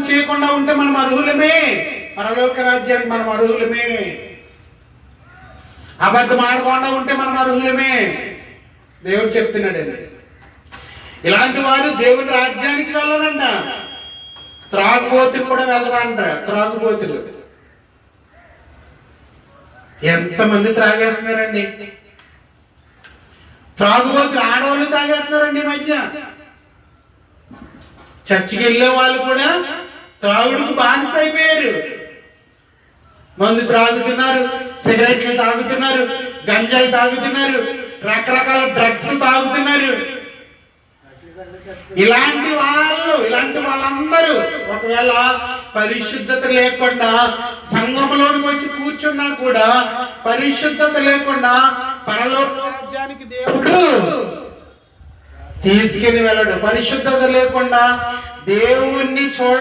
చేయకుండా ఉంటే మనం అర్హులమే, పరలోక రాజ్యానికి మనం అర్హులమే. అబద్ధం ఆడకుండా ఉంటే మనం అర్హులమే. దేవుడు చెప్తున్నాడండి, ఇలాంటి వారు దేవుని రాజ్యానికి వెళ్ళరంట. త్రాగుబోతులు కూడా వెళ్ళరంట. త్రాగుబోతులు ఎంతమంది త్రాగేస్తున్నారండి. త్రాగుబోతులు ఆడవాళ్ళు తాగేస్తున్నారండి ఈ మధ్య. చర్చికి వెళ్ళే వాళ్ళు కూడా త్రాగుడికి బానిస అయిపోయారు. మందు త్రాగుతున్నారు, సిగరెట్లు తాగుతున్నారు, గంజాయి తాగుతున్నారు, రకరకాల డ్రగ్స్ తాగుతున్నారు. ఇలాంటి వాళ్ళందరూ ఒకవేళ పరిశుద్ధత లేకుండా సంఘంలోనికి వచ్చి కూర్చున్నా కూడా, పరిశుద్ధత లేకుండా పరలోక రాజ్యానికి దేవుడు తీసుకెళ్ళి వెళ్ళడు. పరిశుద్ధత లేకుండా దేవుణ్ణి